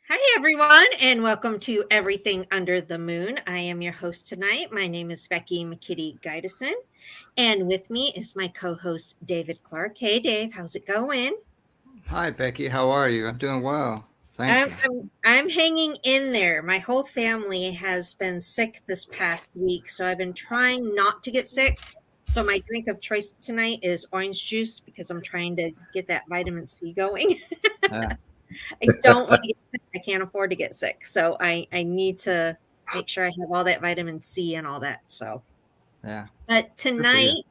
Hi, everyone, and welcome to Everything Under the Moon. I am your host tonight. My name is Becky McKitty Guidison, and with me is my co host, David Clark. Hey, Dave, how's it going? Hi, Becky. How are you? I'm doing well. Thank I'm, you. I'm, I'm hanging in there. My whole family has been sick this past week, so I've been trying not to get sick. So, my drink of choice tonight is orange juice because I'm trying to get that vitamin C going. Yeah, I don't want to get sick. I can't afford to get sick. So I need to make sure I have all that vitamin C and all that. So, yeah. but Good for you. tonight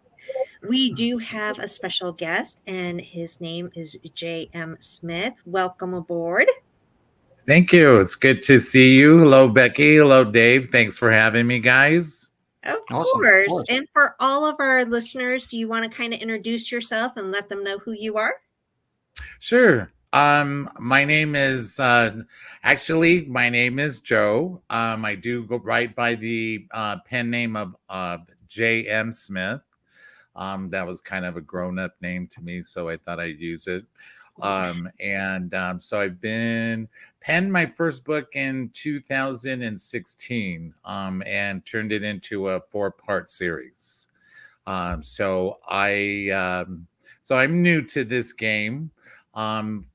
we do have a special guest, and his name is J.M. Smith. Welcome aboard. Thank you. It's good to see you. Hello, Becky. Hello, Dave. Thanks for having me, guys. Of Awesome. Of course. course. And for all of our listeners, do you want to kind of introduce yourself and let them know who you are? Sure. My name is my name is Joe. I do go right by the pen name of J.M. Smith. That was kind of a grown-up name to me, so I thought I'd use it. So I've been penned my first book in 2016, and turned it into a four-part series. Um, so I so I'm new to this game. Um,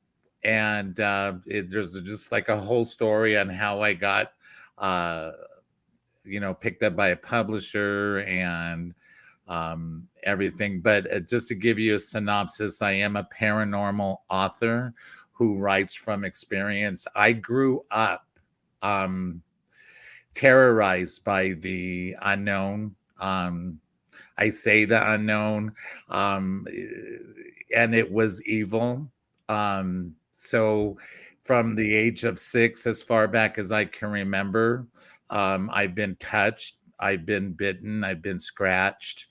there's just like a whole story on how I got uh, picked up by a publisher and everything. But just to give you a synopsis, I am a paranormal author who writes from experience. I grew up um, terrorized by the unknown. I say the unknown, um, and it was evil. So, from the age of 6, as far back as I can remember, I've been touched, I've been bitten, I've been scratched,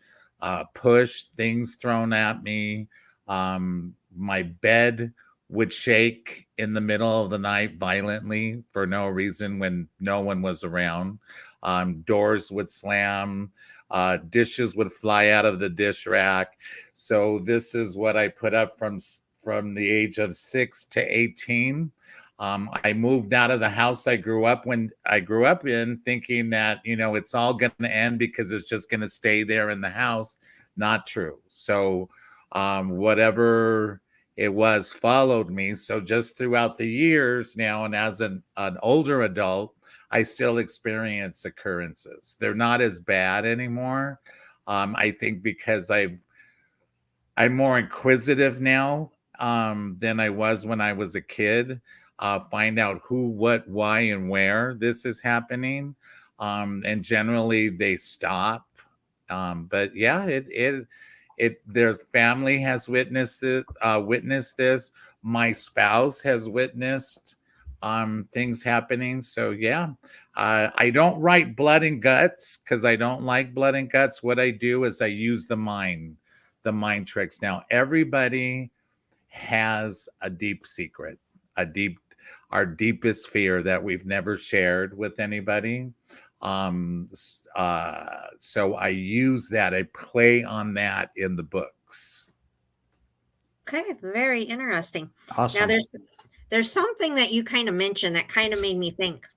pushed, things thrown at me. My bed would shake in the middle of the night violently for no reason when no one was around. Doors would slam, dishes would fly out of the dish rack. So this is what I put up from the age of 6 to 18. I moved out of the house I grew up in, thinking that it's all going to end because it's just going to stay there in the house. Not true. So whatever it was followed me. So just throughout the years now, and as an older adult, I still experience occurrences. They're not as bad anymore. I think because I'm more inquisitive now than I was when I was a kid. Find out who, what, why, and where this is happening, and generally they stop. But yeah, their family has witnessed it. Witnessed this. My spouse has witnessed things happening. So yeah, I don't write blood and guts because I don't like blood and guts. What I do is I use the mind tricks. Now everybody has a deep secret, a deep our deepest fear that we've never shared with anybody. So I use that. I play on that in the books. Okay, very interesting. Now, Awesome. there's something that you kind of mentioned that kind of made me think.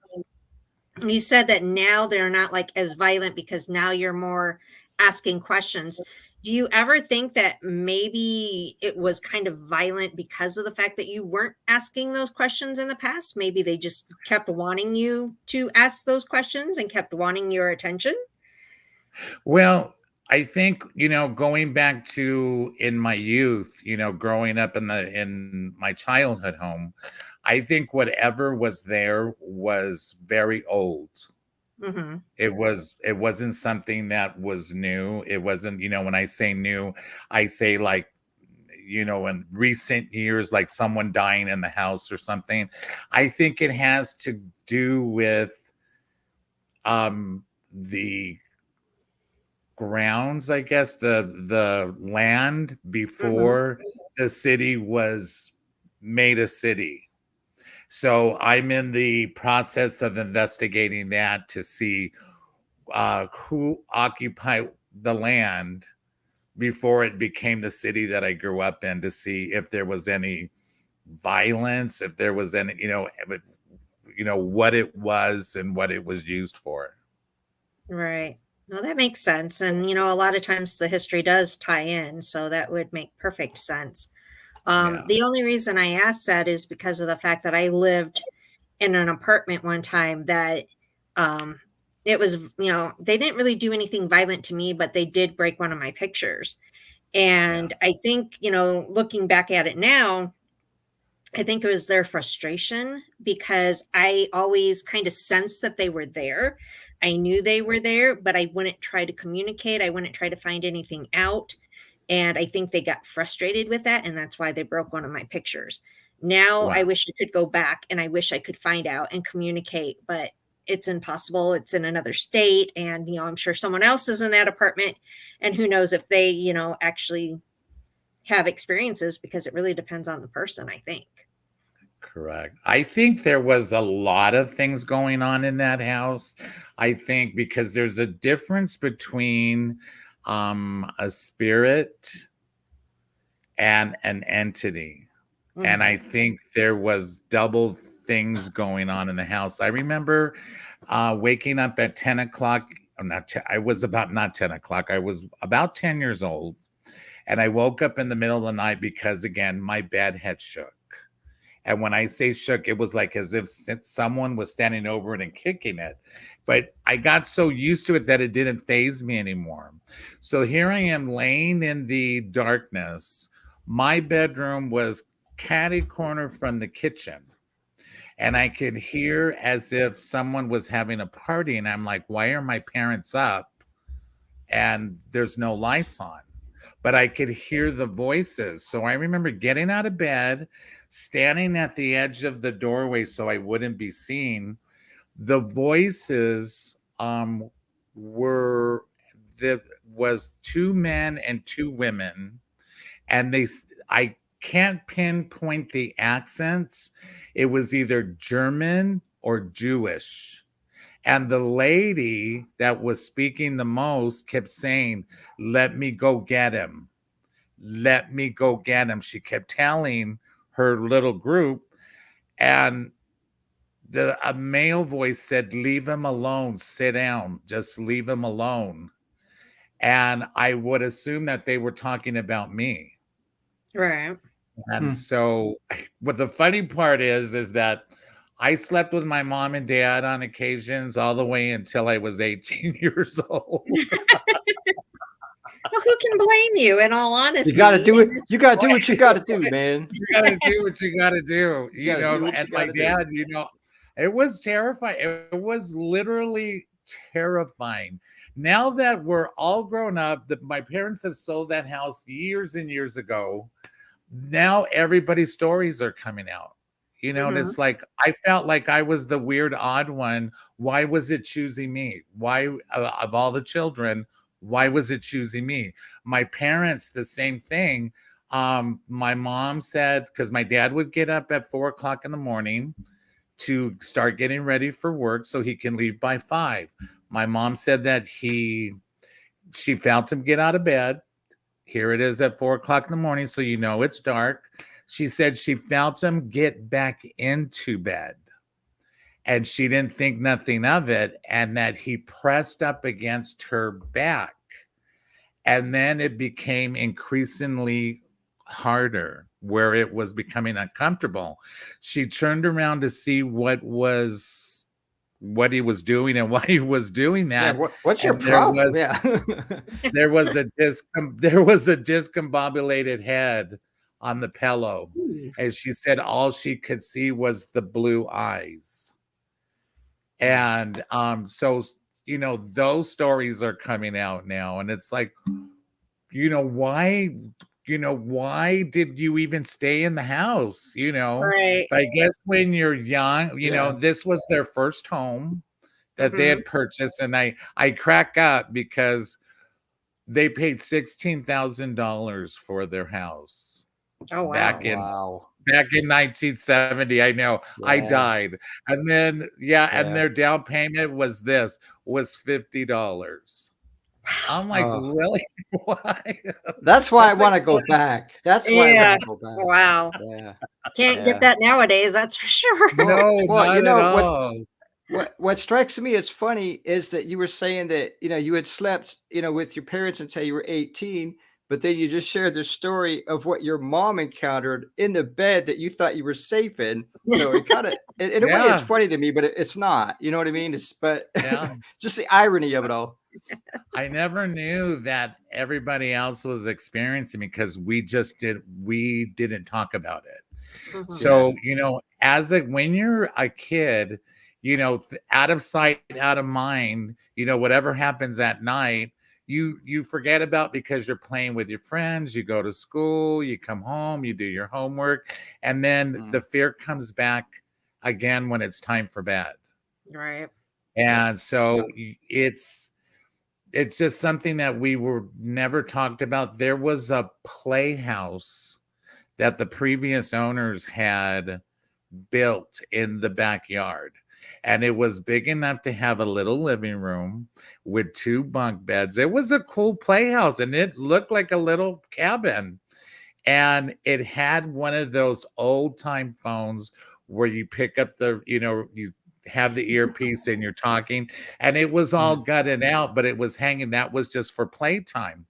You said that now they're not like as violent because now you're more asking questions. Do you ever think that maybe it was kind of violent because of the fact that you weren't asking those questions in the past? Maybe they just kept wanting you to ask those questions and kept wanting your attention? Well, I think, going back to in my youth, growing up in my childhood home, I think whatever was there was very old. Mhm. It wasn't something that was new. It wasn't, when I say new, I say like, in recent years, like someone dying in the house or something. I think it has to do with the grounds, I guess, the land Mhm. before the city was made a city. So I'm in the process of investigating that to see who occupied the land before it became the city that I grew up in, to see if there was any violence, if there was any, what it was and what it was used for. Right. No, that makes sense. And, a lot of times the history does tie in. So that would make perfect sense. Yeah. The only reason I asked that is because of the fact that I lived in an apartment one time that it was, they didn't really do anything violent to me, but they did break one of my pictures. Yeah. And I think, looking back at it now, I think it was their frustration because I always kind of sensed that they were there. I knew they were there, but I wouldn't try to communicate. I wouldn't try to find anything out. And I think they got frustrated with that. And that's why they broke one of my pictures. Now I Wow. wish I could go back and I wish I could find out and communicate, but it's impossible. It's in another state. And, I'm sure someone else is in that apartment. And who knows if they, actually have experiences because it really depends on the person, I think. Correct. I think there was a lot of things going on in that house. I think because there's a difference between a spirit and an entity. And I Mhm. think there was double things going on in the house. I remember waking up at 10 o'clock. I was about not 10 o'clock. I was about 10 years old. And I woke up in the middle of the night because, again, my bed had shook. And when I say shook, it was like as if someone was standing over it and kicking it. But I got so used to it that it didn't faze me anymore. So here I am laying in the darkness. My bedroom was catty corner from the kitchen. And I could hear as if someone was having a party. And I'm like, why are my parents up and there's no lights on? But I could hear the voices. So I remember getting out of bed, standing at the edge of the doorway so I wouldn't be seen. The voices were there was two men and two women, and I can't pinpoint the accents. It was either German or Jewish. And the lady that was speaking the most kept saying, "Let me go get him. Let me go get him." She kept telling her little group. And a male voice said, "Leave him alone. Sit down. Just leave him alone." And I would assume that they were talking about me. Right. And so what the funny part is that I slept with my mom and dad on occasions all the way until I was 18 years old. Well, who can blame you in all honesty? You gotta do it. You gotta do what you gotta do, man. You gotta do what you gotta do, You gotta do what and you my gotta dad, do. it was terrifying. It was literally terrifying. Now that we're all grown up, that my parents have sold that house years and years ago. Now everybody's stories are coming out. And Mhm. it's like I felt like I was the weird odd one. Why was it choosing me? Why of all the children, why was it choosing me? My parents, the same thing. My mom said, because my dad would get up at 4 o'clock in the morning to start getting ready for work so he can leave by 5. My mom said that she felt him get out of bed. Here it is at 4 o'clock in the morning, so it's dark. She said she felt him get back into bed and she didn't think nothing of it, and that he pressed up against her back. And then it became increasingly harder where it was becoming uncomfortable. She turned around to see what he was doing and why he was doing Yeah, that. what's your And there problem? was Yeah. there was a there was a discombobulated head on the pillow. Ooh. And she said all she could see was the blue eyes. And so those stories are coming out now, and it's like, why did you even stay in the house? Right. But I guess when you're young, Yeah. this was their first home that they Mhm. had purchased. And I crack up because they paid $16,000 for their house Oh, back wow. in Wow. back in 1970. I know. I Yeah. died. And then and Yeah. their down payment was $50. I'm like, Oh, really? Why? that's why I That's like want to go back. That's why I want Yeah. to go back. Wow. Yeah. Can't get Yeah. that nowadays, that's for sure. Well, no, well, not at what all. what strikes me as funny is that you were saying that, you had slept, with your parents until you were 18, but then you just shared the story of what your mom encountered in the bed that you thought you were safe in. So it kind of, in a way, it's Yeah, funny to me, but it's not. You know what I mean? It's but yeah. just the irony of it all. I never knew that everybody else was experiencing because we didn't talk about it. Mhm. Yeah. So, when you're a kid, out of sight, out of mind, whatever happens at night, you forget about because you're playing with your friends, you go to school, you come home, you do your homework, and then Mm, the fear comes back again when it's time for bed. Right. yep. And so Yep. it's just something that we were never talked about. There was a playhouse that the previous owners had built in the backyard. And it was big enough to have a little living room with two bunk beds. It was a cool playhouse and it looked like a little cabin. And it had one of those old time phones where you pick up you have the earpiece and you're talking, and it was all Mhm. gutted out, but it was hanging. That was just for playtime.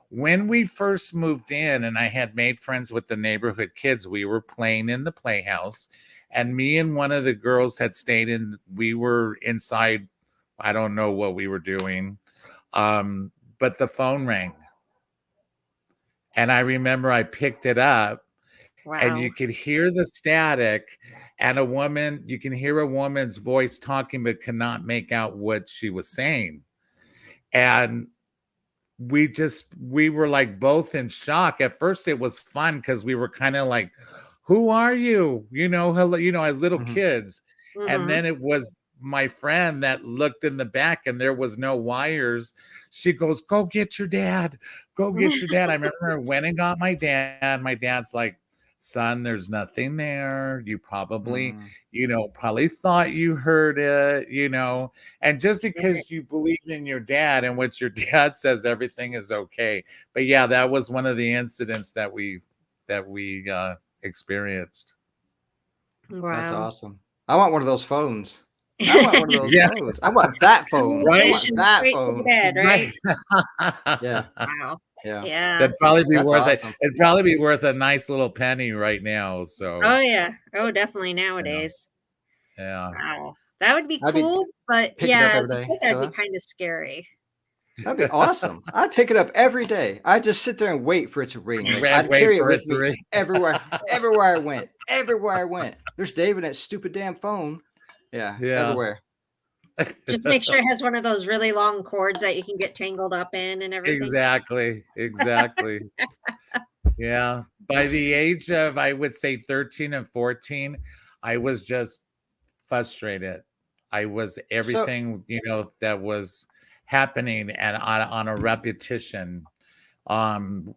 When we first moved in and I had made friends with the neighborhood kids, we were playing in the playhouse, and me and one of the girls had stayed in, we were inside. I don't know what we were doing. But the phone rang. And I remember I picked it up and Wow. you could hear the static and you can hear a woman's voice talking, but cannot make out what she was saying. And we were like both in shock. At first it was fun because we were kind of like, who are you? Hello, as little Mhm. kids. And Mhm. then it was my friend that looked in the back and there was no wires. She goes, go get your dad. Go get your dad. I remember I went and got my dad. My dad's like, son, there's nothing there. You Mm. probably thought you heard it, and just Right. because you believe in your dad and what your dad says, everything is okay. But yeah, that was one of the incidents that we experienced. That's Wow. awesome. I want one of those phones. I want one of those Yeah, phones. I want that phone. I right, want Communication that straight to the phone. bed, right? right. Yeah. Wow. Yeah. Yeah. That'd probably be That's worth it. awesome. It'd probably be worth a nice little penny right now. So Oh, yeah. Oh, definitely yeah, nowadays. yeah. Wow. That would be I'd be cool, but pick it up yeah, every as a day. kid, that'd be So kinda scary. that'd be awesome. I'd pick it up every day. I'd just sit there and wait for it to ring. Like I'd Wait carry it for it with to me ring. everywhere I went. Everywhere I went. There's Dave and that stupid damn phone. Yeah, Yeah. everywhere. Just make sure it has one of those really long cords that you can get tangled up in and everything. Exactly. Exactly. Yeah. By the age of, I would say 13 and 14, I was just frustrated. I was So everything, that was happening and on a repetition. Um,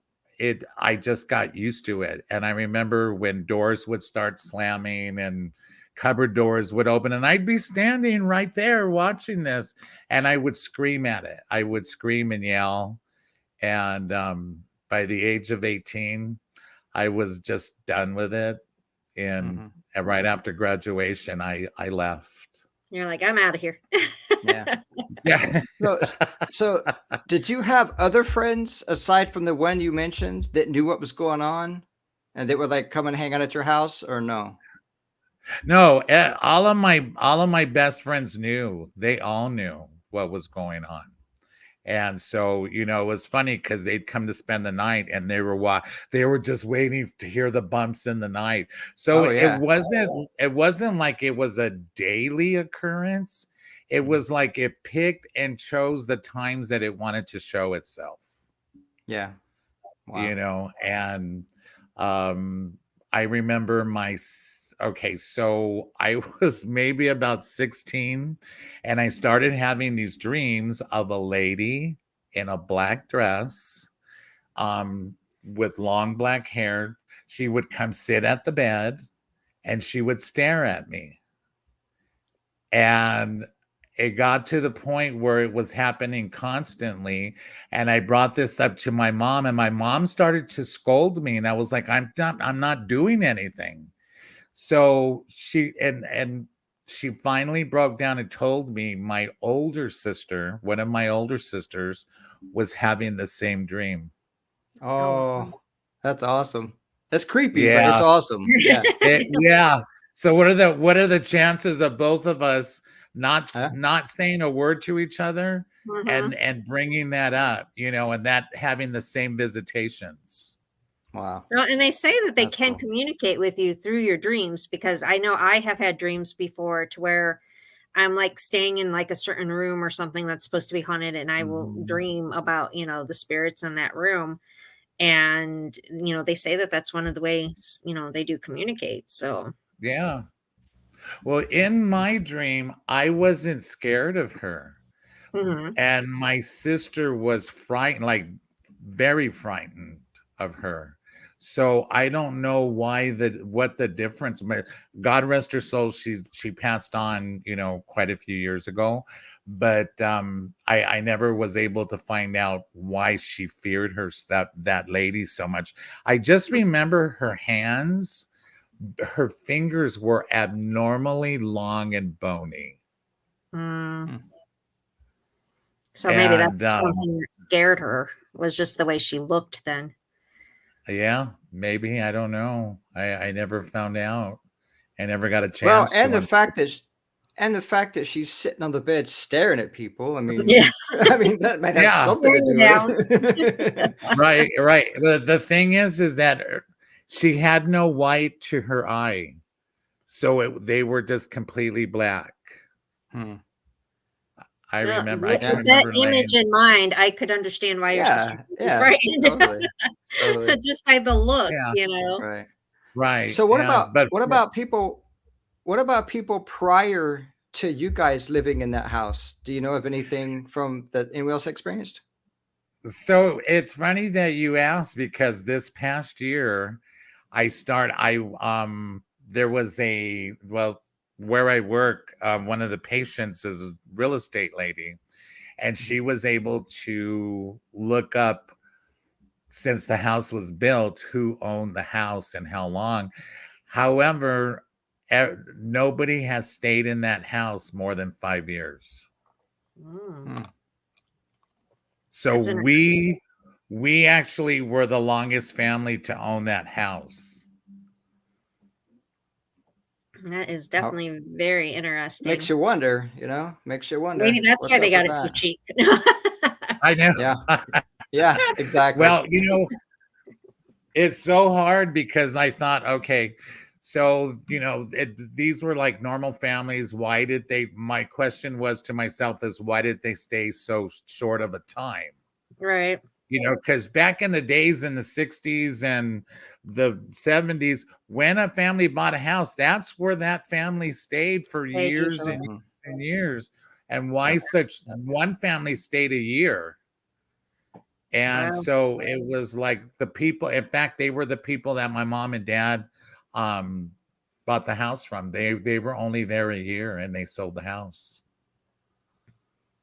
I just got used to it. And I remember when doors would start slamming and cupboard doors would open, and I'd be standing right there watching this, and I would scream at it. I would scream and yell. And by the age of 18, I was just done with it. mhm. And right after graduation, I left. You're like, "I'm out of here." Yeah. Yeah. So so did you have other friends aside from the one you mentioned that knew what was going on and they would like come and hang out at your house or no? No, all of my best friends knew. They all knew what was going on. And so, it was funny because they'd come to spend the night and they were just waiting to hear the bumps in the night. So Oh it yeah. wasn't like it was a daily occurrence. It Mhm. was like it picked and chose the times that it wanted to show itself. Yeah. Wow. And I remember okay, so I was maybe about 16 and I started having these dreams of a lady in a black dress, um with long black hair. She would come sit at the bed and she would stare at me. And it got to the point where it was happening constantly, and I brought this up to my mom, and my mom started to scold me, and I was like, I'm not doing anything. So she finally broke down and told me my older sister, one of my older sisters, was having the same dream. Oh, Oh, that's awesome. That's creepy, but it's Yeah. awesome. Yeah. Yeah. So what are the chances of both of us Huh? not saying a word to each other mhm. and bringing that up, and that having the same visitations? Wow. Well, and they say that they That's can cool. communicate with you through your dreams, because I know I have had dreams before to where I'm like staying in like a certain room or something that's supposed to be haunted, and I will dream about, the spirits in that room. And, they say that that's one of the ways, they do communicate. So, Yeah. Well, in my dream, I wasn't scared of her. mhm. And my sister was frightened, like very frightened of her. So I don't know what the difference. God rest her soul. She passed on, quite a few years ago. But I never was able to find out why she feared that lady so much. I just remember her hands, her fingers were abnormally long and bony. Mm. Hmm. So maybe And that's something that scared her, was just the way she looked then. yeah, maybe. I don't know. I never found out. I never got a Well, chance to. and the fact that she's sitting on the bed staring at people. I mean, Yeah. I mean that might have Yeah, something to Staring you do with down. it. right, right. The thing is that she had no white to her eye, so they were just completely black. Hmm. I Well, remember. I can Yeah. with that remember image laying. in mind, I could understand why your sister Yeah. would be Yeah. frightened Totally. Totally. just by the look, Yeah, Right. right. So Yeah, but what about people? What about people prior to you guys living in that house? Do you know of anything from that anyone else experienced? so it's funny that you asked, because this past year I there was where I work, one of the patients is a real estate lady, and she was able to look up, since the house was built, who owned the house and how long. However, nobody has stayed in that house more than 5 years. Mm, Hmm. So that's interesting. we actually were the longest family to own that house. That is How definitely very makes interesting. you wonder, makes you Maybe wonder that's what's why they up got with it so that. cheap. I know. Yeah. Yeah, exactly. Well, it's so hard, because I thought, okay, so these were like normal families. Why did they? My question was to myself is, why did they stay so short of a time? Right. Because back in the days, in the 60s and the 70s, when a family bought a house, that's where that family stayed for They years usually. and Mhm. years and years. And why Yep. such one family stayed a year? And Wow. so it was like the people, in fact, they were the people that my mom and dad um, bought the house from. They were only there a year, and they sold the house.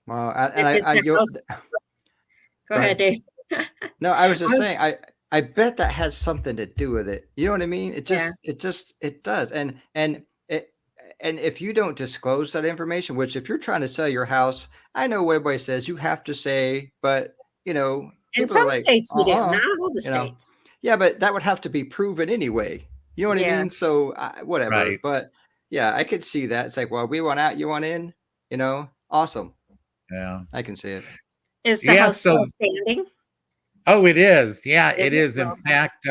Well, and Is the you house Go go ahead, ahead. Dave. No, I was just Oh, saying, I bet that has something to do with it. You know what I mean? yeah. It does. And if you don't disclose that information, which if you're trying to sell your house, I know what everybody says you have to say, but In people are some like, states you do, not all the you know, states. yeah, but that would have to be proven anyway. You know what I Yeah. mean? So whatever. Right. But yeah, I could see that. It's like, well, we want out, you want in. Awesome. Yeah. I can see it. Is the Yeah. house So, still standing? oh, it is. Yeah, Is it it? is. In Well, fact,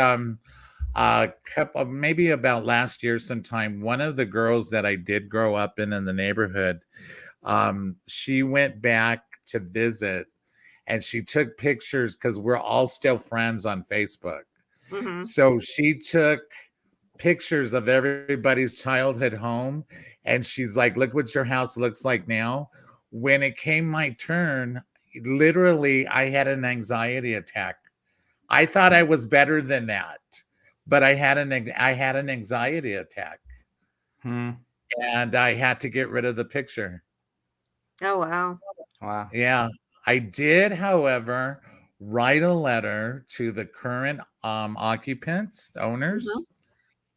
a couple, maybe about last year sometime, one of the girls that I did grow up in the neighborhood, she went back to visit, and she took pictures, because we're all still friends on Facebook. mhm. So she took pictures of everybody's childhood home, and she's like, look what your house looks like now. When it came my turn, literally, I had an anxiety attack. I thought I was better than that, but I had an anxiety attack, Hmm. and I had to get rid of the picture. Oh, wow. Wow. Yeah. I did, however, write a letter to the current occupants, owners,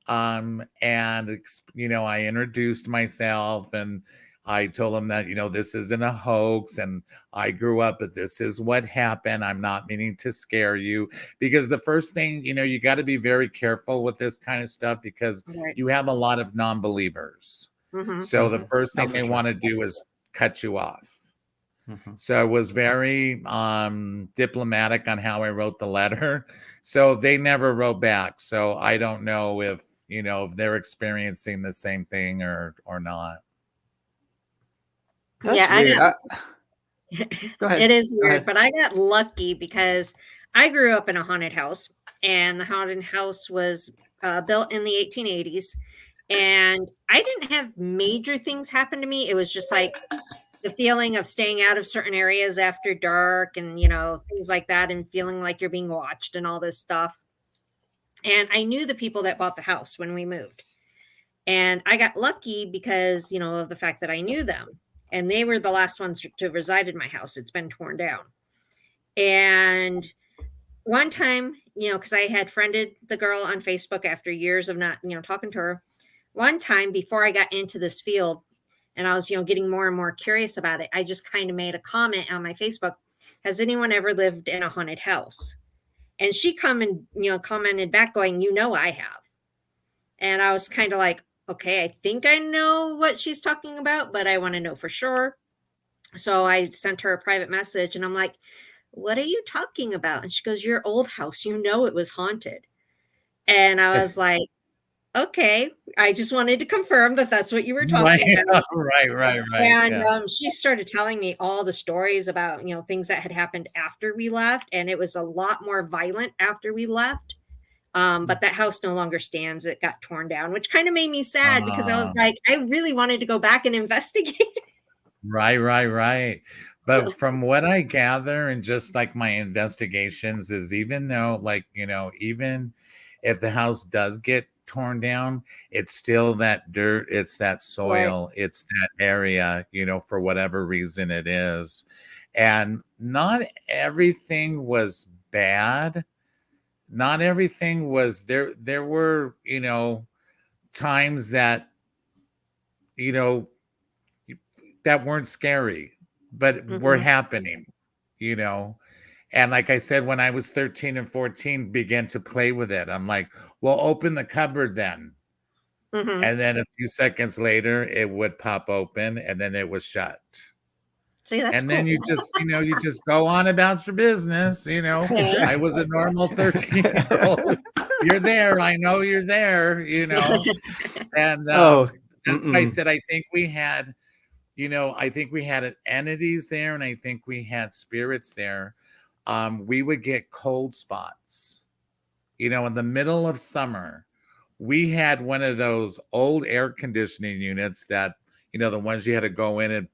Mhm. and I introduced myself, and I told them that this isn't a hoax, and I grew up, but this is what happened. I'm not meaning to scare you, because the first thing, you got to be very careful with this kind of stuff, because Right. you have a lot of non-believers. Mhm. So the first Oh, thing for they sure. want to do is cut you off. Mhm. So it was very diplomatic on how I wrote the letter. So they never wrote back. So I don't know if they're experiencing the same thing or not. Yeah, That's I weird. got Go ahead. it is Go weird, ahead. but I got lucky because I grew up in a haunted house, and the haunted house was built in the 1880s. And I didn't have major things happen to me. It was just like the feeling of staying out of certain areas after dark and, things like that, and feeling like you're being watched and all this stuff. And I knew the people that bought the house when we moved. And I got lucky because, of the fact that I knew them. And they were the last ones to reside in my house. It's been torn down. And one time, because I had friended the girl on Facebook after years of not, talking to her. One time before I got into this field and I was, getting more and more curious about it, I just kind of made a comment on my Facebook. Has anyone ever lived in a haunted house? And she commented back going, I have. And I was kind of like, okay, I think I know what she's talking about, but I want to know for sure. So I sent her a private message and I'm like, what are you talking about? And she goes, your old house, it was haunted. And I was like, okay, I just wanted to confirm that that's what you were Right, talking about. right. And Yeah. she started telling me all the stories about, things that had happened after we left. And it was a lot more violent after we left. But that house no longer stands. It got torn down, which kind of made me sad because I was Um, like, I really wanted to go back and investigate. right. But from what I gather and just like my investigations is, even though even if the house does get torn down, it's still that dirt, it's that Right. soil, it's that area, for whatever reason it is. And not everything was bad. Not everything was there were, times that, you know, that weren't scary, but were Hmm. happening, you know. And like I said, when I was 13 and 14, began to play with it. I'm like, well, open the cupboard then. Hmm. And then a few seconds later, it would pop open and then it was shut. See, that's And then cool. you just go on about your business. Okay. I was a normal 13-year-old. You're there. I know you're there. And Oh, that's why I mm-mm. said I think we had entities there, and I think we had spirits there. We would get cold spots, in the middle of summer. We had one of those old air conditioning units that, the ones you had to go in and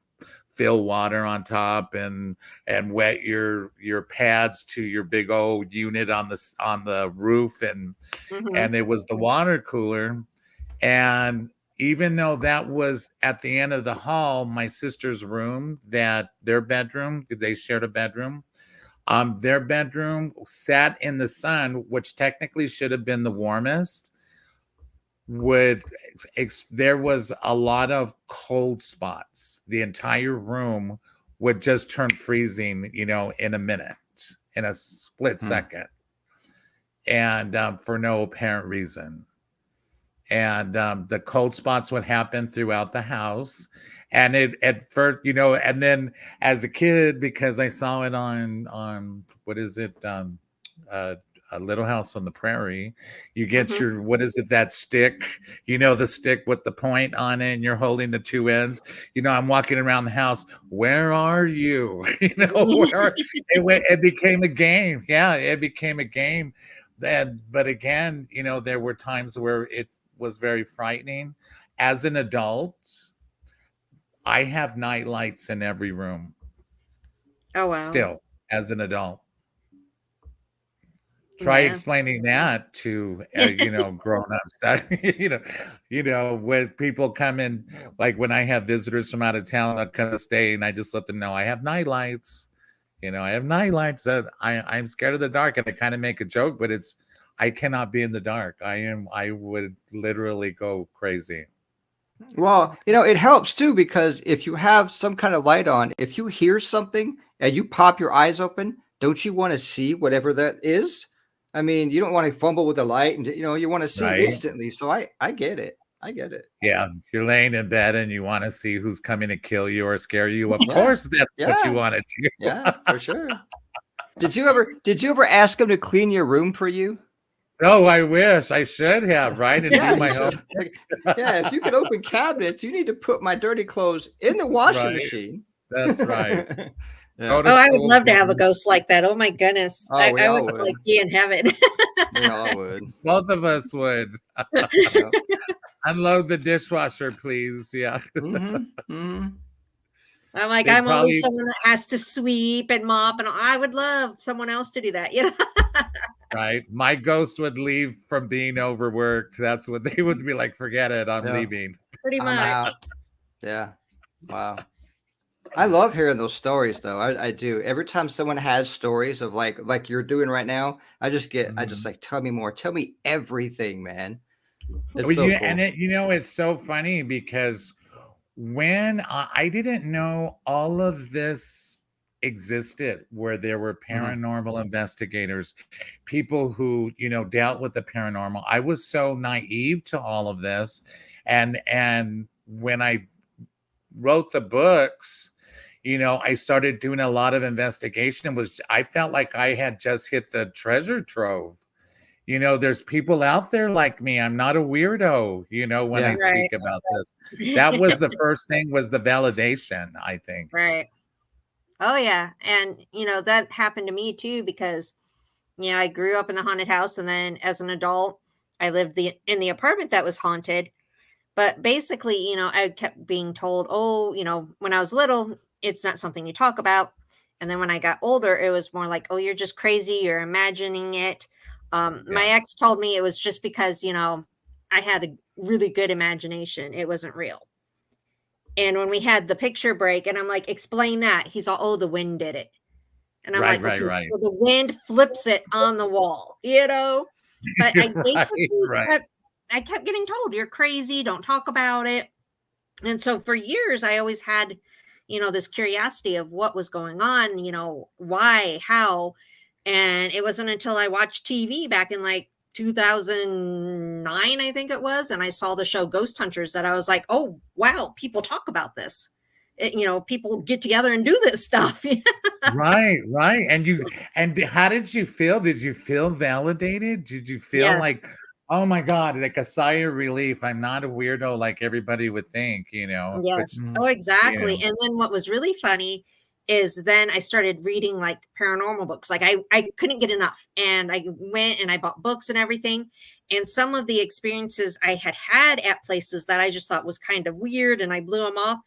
fill water on top and wet your pads to your big old unit on the roof, Hmm. and it was the water cooler. And even though that was at the end of the hall, my sister's room, that their bedroom, they shared a bedroom. Their bedroom sat in the sun, which technically should have been the warmest. Would There was a lot of cold spots. The entire room would just turn freezing, in a minute, in a split Hmm. second, and for no apparent reason. And the cold spots would happen throughout the house. And it at first, and then as a kid, because I saw it on what is it, uh, a Little House on the Prairie, you get Hmm. your, what is it, that stick, the stick with the point on it, and you're holding the two ends. I'm walking around the house. Where are you? It became a game. Yeah, it became a game. But again, there were times where it was very frightening. As an adult, I have night lights in every room Oh, wow. still, as an adult. Try Yeah. explaining that to grown ups. When people come in, like when I have visitors from out of town that come to stay, and I just let them know I have night lights. I have night lights. That I'm scared of the dark, and I kind of make a joke, but I cannot be in the dark. I would literally go crazy. Well, it helps too because if you have some kind of light on, if you hear something and you pop your eyes open, don't you want to see whatever that is? I mean, you don't want to fumble with the light and you want to see Right? instantly. So I get it. I get it. Yeah. If you're laying in bed and you want to see who's coming to kill you or scare you, of Yeah. course that's what you Yeah. want to do. Yeah, for sure. Did you ever ask them to clean your room for you? Oh, I wish I should have, right? And Yeah, do you my should. home. Like, yeah, if you could open cabinets, you need to put my dirty clothes in the washing Right. machine. That's right. Yeah. Go to Oh, I would school. love to have a ghost like that. Oh my goodness. Oh, I, we I all would would. like be in heaven. We all would. Both of us would. Yep. Unload the dishwasher, please. Yeah. Mhm. Mhm. I'm like, They'd I'm only probably, someone that has to sweep and mop, and I would love someone else to do that. right? My ghost would leave from being overworked. That's what they would be like, forget it, I'm Yeah. leaving. Pretty I'm much. out. Yeah. Wow. I love hearing those stories though. I do. Every time someone has stories of like you're doing right now, I just Mhm. like tell me more. Tell me everything, man. It's Well, so and cool. it's so funny because when I didn't know all of this existed, where there were Mhm. paranormal investigators, people who dealt with the paranormal. I was so naive to all of this, and when I wrote the books, I started doing a lot of investigation, and I felt like I had just hit the treasure trove. There's people out there like me. I'm not a weirdo, when I Yeah. Right. speak about this. That was the first thing, was the validation, I think. Right. Oh yeah. And that happened to me too because I grew up in the haunted house and then as an adult I lived in the apartment that was haunted. But basically, I kept being told, "Oh, when I was little, it's not something you talk about." And then when I got older, it was more like, "Oh, you're just crazy, you're imagining it." My Yeah. ex told me it was just because, I had a really good imagination. It wasn't real. And when we had the picture break, and I'm like, "Explain that." He's all, "Oh, the wind did it." And I'm Right, like, right, "Okay, right. so the wind flips it on the wall, you know?" But I Right, basically right. kept getting told, "You're crazy, don't talk about it." And so for years, I always had, this curiosity of what was going on, why, how. And it wasn't until I watched TV back in like 2009, I think it was, and I saw the show Ghost Hunters that I was like, oh, wow, people talk about this. People get together and do this stuff. Right, right. And how did you feel? Did you feel validated? Did you feel like, Yes. oh my God, like a sigh of relief? I'm not a weirdo like everybody would think, but Yes. Oh, Mhm. you exactly. know, And then what was really funny is then I started reading like paranormal books. Like I couldn't get enough. And I went and I bought books and everything. And some of the experiences I had had at places that I just thought was kind of weird and I blew them off,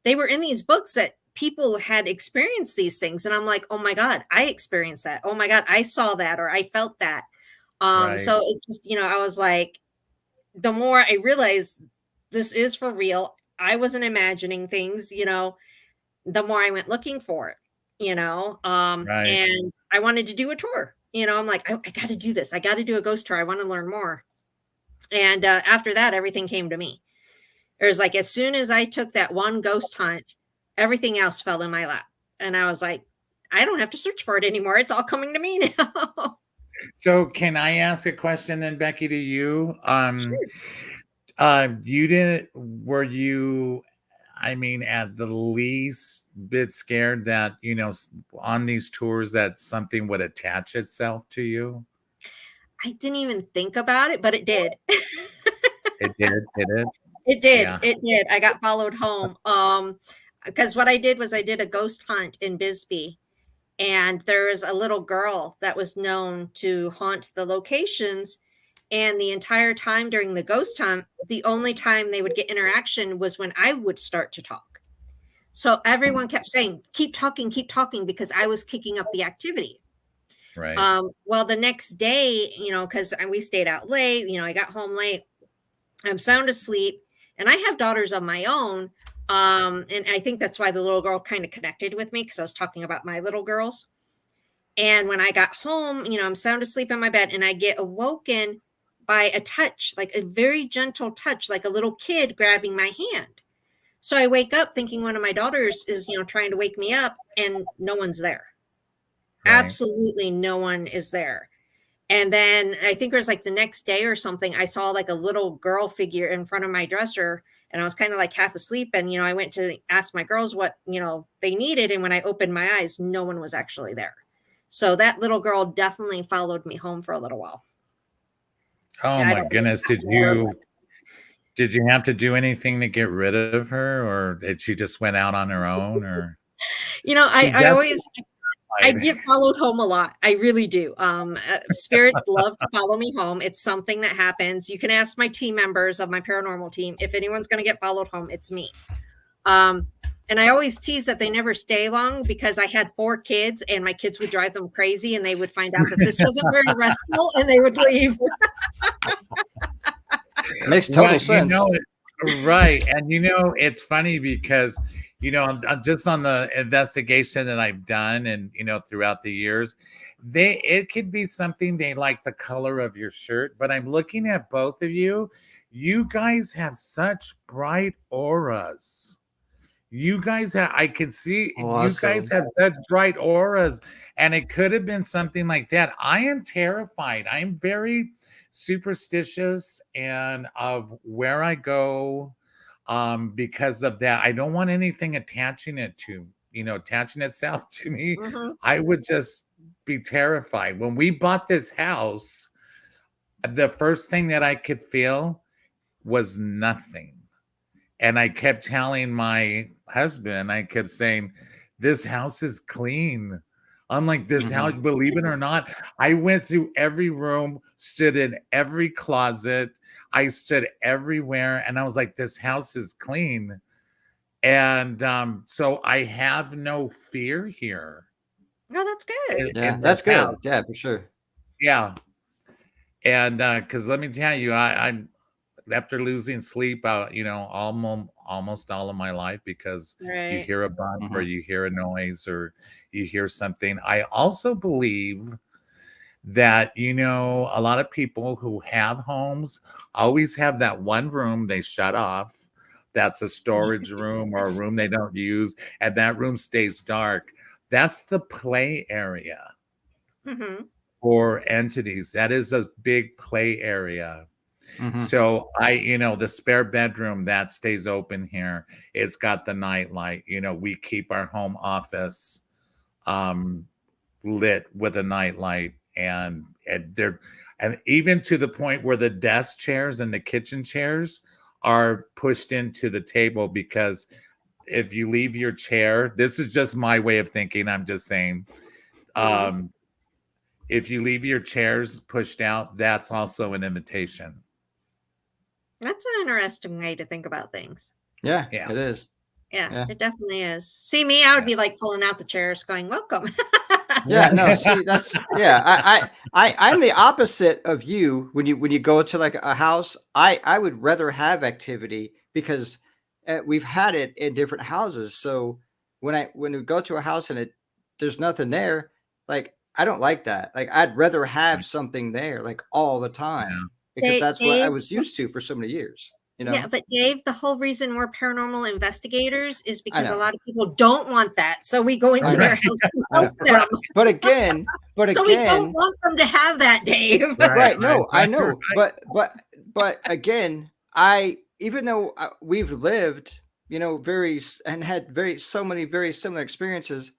they were in these books that people had experienced these things. And I'm like, oh my God, I experienced that. Oh my God, I saw that or I felt that. right, So it just, I was like, the more I realized this is for real, I wasn't imagining things, the more I went looking for it, right. and I wanted to do a tour. I'm like, I got to do this. I got to do a ghost tour. I want to learn more. And after that, everything came to me. It was like as soon as I took that one ghost hunt, everything else fell in my lap. And I was like, I don't have to search for it anymore. It's all coming to me now. So can I ask a question then, Becky, to you? Sure. You didn't, were you, I mean, at the least bit scared that, on these tours that something would attach itself to you? I didn't even think about it, but it did. It did, did it? It did, Yeah. it did. I got followed home, because what I did was I did a ghost hunt in Bisbee, and there was a little girl that was known to haunt the locations, and the entire time during the ghost hunt, the only time they would get interaction was when I would start to talk. So everyone kept saying, keep talking," because I was kicking up the activity. Right. Well, the next day, because we stayed out late, I got home late. I'm sound asleep, and I have daughters of my own. And I think that's why the little girl kind of connected with me because I was talking about my little girls. And when I got home, I'm sound asleep in my bed and I get awoken by a touch, like a very gentle touch, like a little kid grabbing my hand. So I wake up thinking one of my daughters is, trying to wake me up, and no one's there. Right. Absolutely no one is there. And then I think it was like the next day or something, I saw like a little girl figure in front of my dresser, and I was kind of like half asleep. And, I went to ask my girls what, they needed. And when I opened my eyes, no one was actually there. So that little girl definitely followed me home for a little while. Oh And I my don't know goodness. if Did you have to do anything to get rid of her, or did she just went out on her own, or see, I that's always, I right. get followed home a lot. I really do. Spirits love to follow me home. It's something that happens. You can ask my team members of my paranormal team. If anyone's going to get followed home, it's me. Um, and I always tease that they never stay long because I had 4 kids and my kids would drive them crazy and they would find out that this wasn't very restful and they would leave. Makes Well, total sense. right. And it's funny because, I'm just on the investigation that I've done and, throughout the years, it could be something they like the color of your shirt, but I'm looking at both of you. You guys have such bright auras. I can see you guys Awesome. have such bright auras, and it could have been something like that. I am terrified. I'm very superstitious and of where I go, because of that. I don't want anything attaching itself to me. Mhm. I would just be terrified. When we bought this house, the first thing that I could feel was nothing. And I kept telling my husband, I kept saying, this house is clean. Unlike this house, Mhm. believe it or not, I went through every room, stood in every closet, I stood everywhere, and I was like, this house is clean. And so I have no fear here Oh, that's good. Yeah, in that's this good. house. Yeah, for sure. Yeah. And because let me tell you, I'm after losing sleep out, almost all of my life because you Right. hear a bump or Mhm. you hear a noise or you hear something. I also believe that, a lot of people who have homes always have that one room they shut off. That's a storage room or a room they don't use, and that room stays dark. That's the play area Mhm. for entities. That is a big play area. Mhm. So the spare bedroom that stays open here, it's got the night light. We keep our home office um lit with a night light, and even to the point where the desk chairs and the kitchen chairs are pushed into the table because if you leave your chair, this is just my way of thinking, I'm just saying, Mhm. um if you leave your chairs pushed out, that's also an invitation. That's an interesting way to think about things. Yeah, Yeah. it is. Yeah, Yeah. it definitely is. See me, I would Yeah. be like pulling out the chairs going, welcome. Yeah, no, see, that's yeah. I'm the opposite of you. When you go to like a house, I would rather have activity because we've had it in different houses. So when we go to a house and there's nothing there, like I don't like that. Like I'd rather have something there like all the time because that's what I Dave, was used to for so many years. You yeah, know, but Dave, the whole reason we're paranormal investigators is I because a know, lot of people don't want that. So we go I into their know, house and I know. help them. But So we don't again, want them to have that, Dave. Right, right, right, no, I right, know, right. but again, I even though we've lived, and had so many very similar experiences,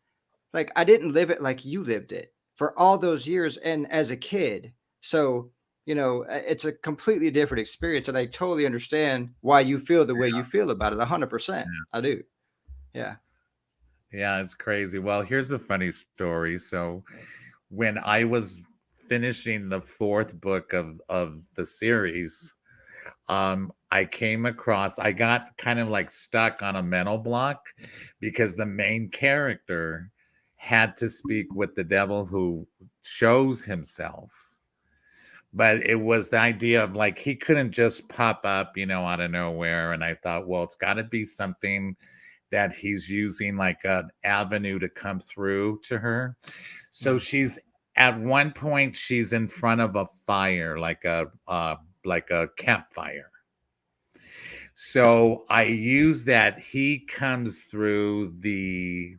like I didn't live it like you lived it for all those years and as a kid. So, it's a completely different experience, and I totally understand why you feel the way you feel about it. 100%, I do. Yeah. Yeah, it's crazy. Well, here's a funny story. So, when I was finishing the fourth book of the series, I got kind of like stuck on a mental block because the main character had to speak with the devil who shows himself. But it was the idea of like he couldn't just pop up, out of nowhere. And I thought, well, it's got to be something that he's using like an avenue to come through to her. So she's at one point she's in front of a fire, like a campfire. So I use that he comes through the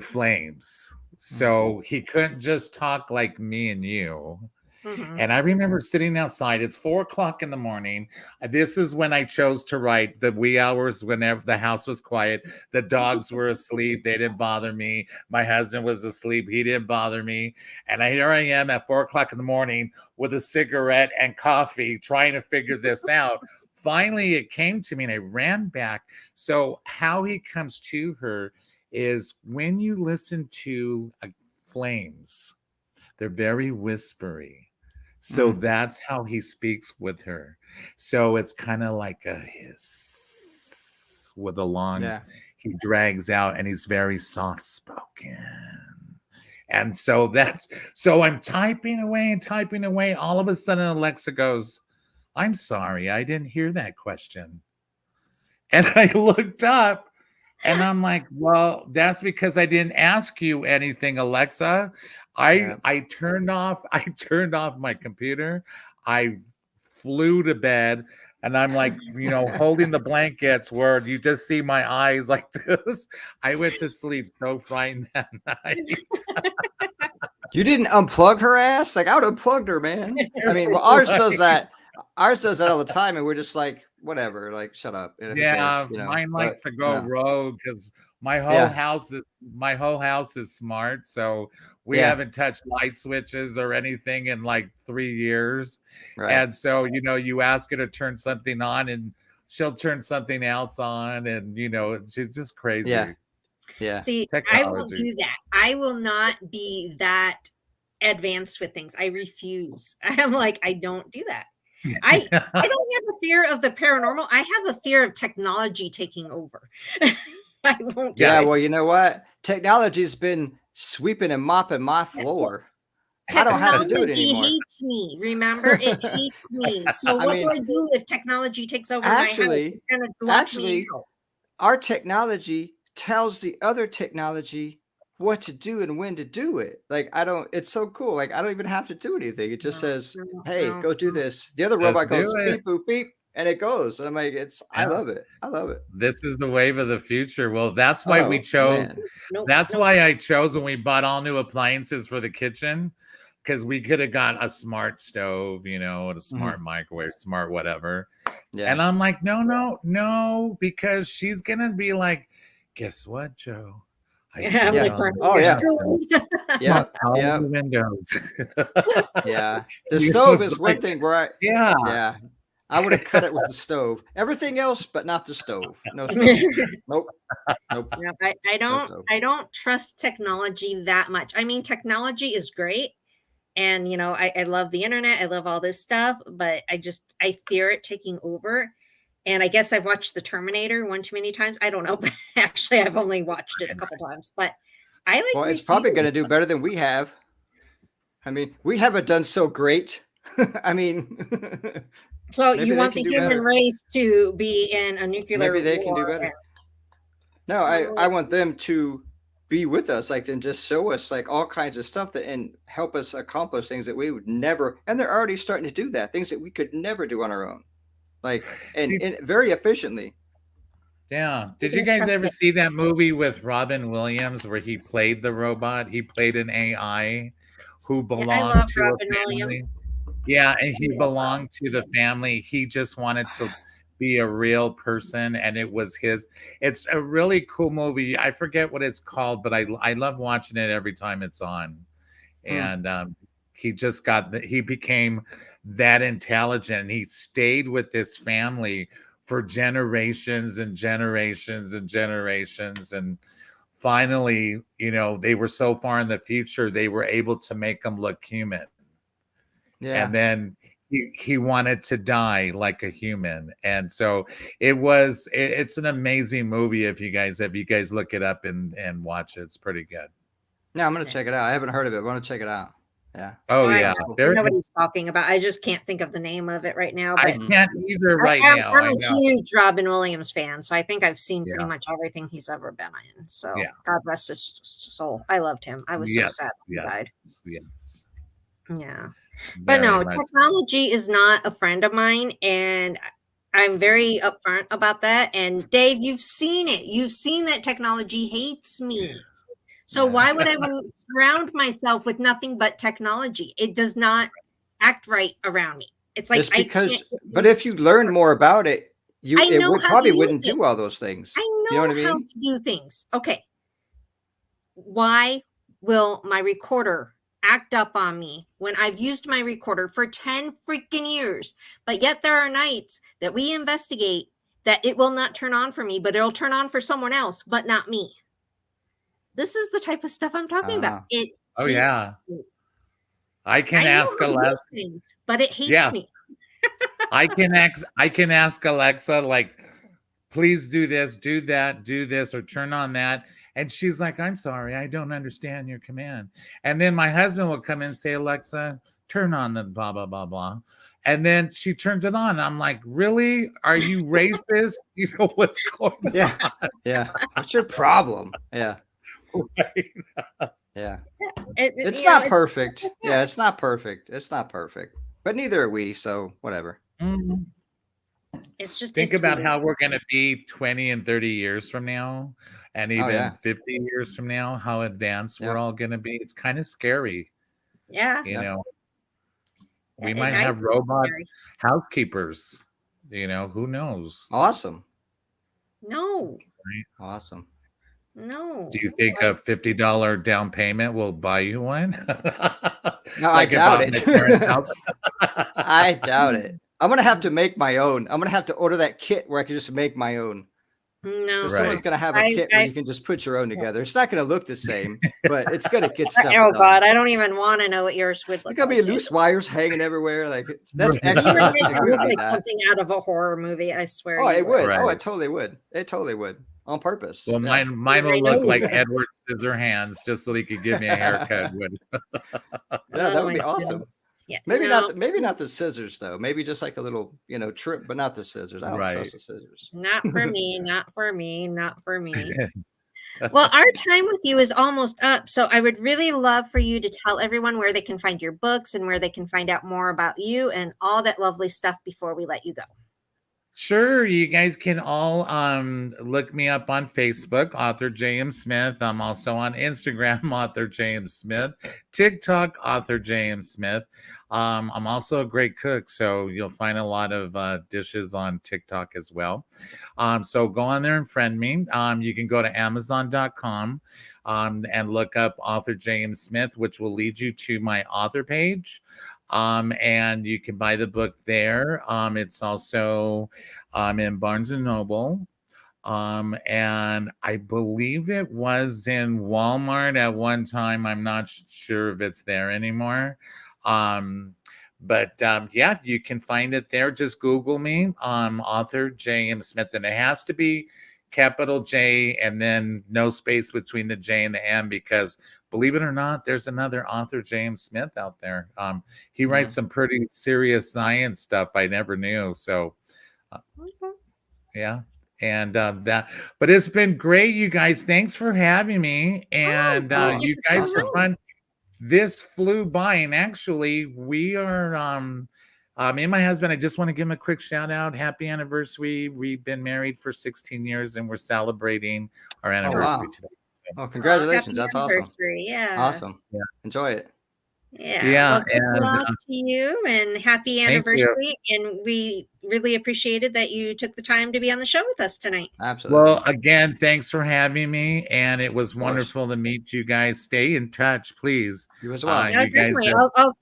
flames. So he couldn't just talk like me and you. And I remember sitting outside. It's 4:00 in the morning. This is when I chose to write the wee hours whenever the house was quiet. The dogs were asleep. They didn't bother me. My husband was asleep. He didn't bother me. And here I am at 4:00 in the morning with a cigarette and coffee trying to figure this out. Finally, it came to me and I ran back. So how he comes to her is when you listen to flames, they're very whispery. So that's how he speaks with her. So it's kind of like a hiss with a long, he drags out and he's very soft spoken. And so so I'm typing away and typing away. All of a sudden, Alexa goes, I'm sorry, I didn't hear that question. And I looked up and I'm like, well, that's because I didn't ask you anything, Alexa. I turned off my computer. I flew to bed and I'm like, holding the blankets where you just see my eyes like this. I went to sleep so frightened that night. You didn't unplug her ass? Like I would have unplugged her, man. I mean, well, ours does that. Ours does that all the time, and we're just like, whatever, like shut up. Yeah, cares, mine likes to go rogue because my house is smart, so we haven't touched light switches or anything in like 3 years. Right. And so, you ask her to turn something on and she'll turn something else on, and she's just crazy. Yeah. See, I won't do that. I will not be that advanced with things. I refuse. I'm like, I don't do that. I don't have a fear of the paranormal. I have a fear of technology taking over. I won't do it. Well, you know what? Technology's been sweeping and mopping my floor. I don't have to do it anymore. Technology hates me. Remember, it hates me. So what do I do if technology takes over my house? It's going to block me out. Our technology tells the other technology what to do and when to do it. Like it's so cool. Like I don't even have to do anything. It just says, hey, go do this. The other robot goes beep, boop, beep, and it goes. And I'm like, I love it. I love it. This is the wave of the future. Well, that's why we chose. That's why I chose when we bought all new appliances for the kitchen, because we could have got a smart stove, a smart microwave, smart whatever. Yeah. And I'm like, no, because she's going to be like, guess what, Joe? Windows. The stove is one thing where I would have cut it with the stove. Everything else, but not the stove. No stove. Nope. I don't trust technology that much. I mean, technology is great. And, I love the internet. I love all this stuff, but I fear it taking over. And I guess I've watched The Terminator one too many times. I don't know, but actually I've only watched it a couple times. But well, it's probably going to do better than we have. I mean, we haven't done so great. I mean, so you want the human race to be in a nuclear war? Maybe they can do better. No, I want them to be with us, like, and just show us like all kinds of stuff and help us accomplish things that we would never. And they're already starting to do that, things that we could never do on our own. Like, and very efficiently. Yeah. Did you guys ever see that movie with Robin Williams where he played the robot? He played an AI who belonged to a family. Yeah, and he belonged to the family. He just wanted to be a real person, and it was his. It's a really cool movie. I forget what it's called, but I love watching it every time it's on. And he became that intelligent. He stayed with this family for generations and generations and generations, and finally, they were so far in the future they were able to make him look human. And then he wanted to die like a human. And so it's an amazing movie. If you guys look it up and watch it, it's pretty good. Yeah, I'm gonna Yeah. check it out. I haven't heard of it. I want to check it out. Yeah. Oh I, yeah, Sounds cool. I there. know what he's talking about. I just can't think of the name of it right now. I But Mhm. can't either right now. I'm I a know. huge Robin Williams fan, so I think I've seen pretty Yeah. much everything he's ever been in. So Yeah. God rest his soul. I loved him. I was so Yes. sad when he Yes. died. Yes. Yeah. But Very no, much. technology is not a friend of mine, and I'm very upfront about that. And Dave, you've seen it. You've seen that technology hates me. So Yeah. why would I surround myself with nothing but technology? It does not act right around me. It's like It's I can't because, get but if you used to learn it. more about it, I it know would how to probably use wouldn't it. do all those things. I You know what I know how mean? to do things. Okay. Why will my recorder act up on me when I've used my recorder for 10 freaking years? But yet there are nights that we investigate that it will not turn on for me, but it'll turn on for someone else, but not me. This is the type of stuff I'm talking about. Ah, It Oh hates yeah. me. I can I know ask how to Alexa. use things, but it hates Yeah. me. I can ask Alexa, like, please do this, do that, do this, or turn on that. And she's like, I'm sorry, I don't understand your command. And then my husband will come in and say, Alexa, turn on the blah, blah, blah, blah. And then she turns it on. I'm like, really? Are you racist? You know what's going yeah, yeah. What's your problem? Yeah, on, right? yeah. It, It's you know, not it's stuff perfect. like Yeah, that. it's not perfect. It's not perfect. But neither are we, so whatever. Mhm. It's just, Think it's about weird. how we're going to be 20 and 30 years from now, and Oh even yeah, 50 years from now, how advanced we're yeah, all going to be. It's kind of scary. Yeah. You yeah. know, we I might have think it's robot scary. housekeepers. Who knows? Awesome, No, Right? awesome. no. Do you think a $50 down payment will buy you one? No, I Like I doubt bought my parents' it. house? I doubt it. I'm gonna have to make my own. I'm gonna have to order that kit where I can just make my own. So No. Right. someone's gonna have a I, kit where I, you can just put your own together. It's not gonna look the same, but it's gonna get stuff oh done. God, I don't even want to know what yours would There's look gonna like. be loose wires hanging everywhere. Like that's You extra. would That's make like it we don't look need like that. something out of a horror movie. I swear Oh, you it would. would. Oh, Right. it totally would. It totally would. On purpose. Well, Yeah. mine I will know look you like would. Edward Scissorhands just so he could give me a haircut with. Yeah, that Oh would my be awesome. goodness. Yeah. Maybe No, not the scissors though. Maybe just like a little, trip, but not the scissors. I don't Right. trust the scissors. not for me. Not for me. Not for me. Well, our time with you is almost up. So I would really love for you to tell everyone where they can find your books and where they can find out more about you and all that lovely stuff before we let you go. Sure, you guys can all look me up on Facebook, author J.M. Smith. I'm also on Instagram, author J.M. Smith, TikTok, author J.M. Smith. I'm also a great cook, so you'll find a lot of dishes on TikTok as well. So go on there and friend me. You can go to Amazon.com and look up author J.M. Smith, which will lead you to my author page. And you can buy the book there. It's also in Barnes and Noble. And I believe it was in Walmart at one time. I'm not sure if it's there anymore. But yeah, you can find it there. Just Google me, author J.M. Smith, and it has to be capital J and then no space between the J and the M, because believe it or not, there's another author, James Smith, out there. He writes some pretty serious science stuff I never knew. So, yeah. And but it's been great, you guys. Thanks for having me. And Thank Oh, you you for guys coming were awesome. on. fun. This flew by, and actually, we are. Me and my husband, I just want to give him a quick shout out. Happy anniversary. We've been married for 16 years and we're celebrating our Oh, anniversary wow. today. So, Oh, Oh, congratulations. happy That's awesome. anniversary. Yeah. Awesome. yeah. Enjoy it. Yeah. Yeah. Well, good And luck to you and happy thank you. anniversary. And we really appreciated that you took the time to be on the show with us tonight. Absolutely. Well, again, thanks for having me. And it was Of course. wonderful to meet you guys. Stay in touch, please. You as well. Yeah, You guys definitely. have, I'll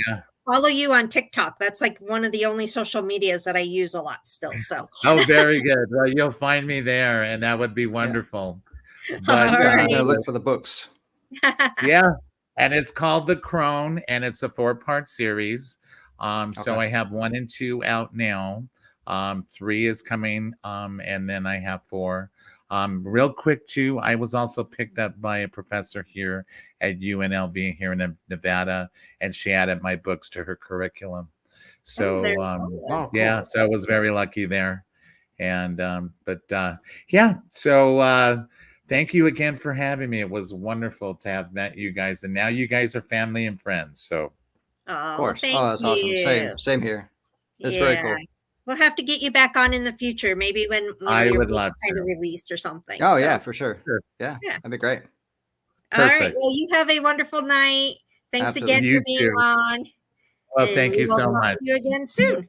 yeah. follow you on TikTok. That's like one of the only social medias that I use a lot still. So, Oh, very good. Well, you'll find me there, and that would be Yeah. wonderful. all But I'm definitely going to right. look for the books. yeah, and it's called The Crone, and it's a 4-part series. So Okay. I have 1 and 2 out now. Three is coming, and then I have four. Real quick too, I was also picked up by a professor here at UNLV here in Nevada, and she added my books to her curriculum. Oh, So very good. Oh, yeah, cool. so I was very lucky there. And yeah, so thank you again for having me. It was wonderful to have met you guys, and now you guys are family and friends. So Of Oh, well, course. thank Oh, that's awesome. you. Same here. It's very Yeah. cool. We'll have to get you back on in the future, maybe when, I your would love book's kind of to. released or something. Oh yeah, So, for sure. Sure. Yeah, yeah. that'd be great. All right. Perfect. Well, you have a wonderful night. Thanks again Absolutely. for You being too. on, Well, and thank we you will so talk much. to you again soon.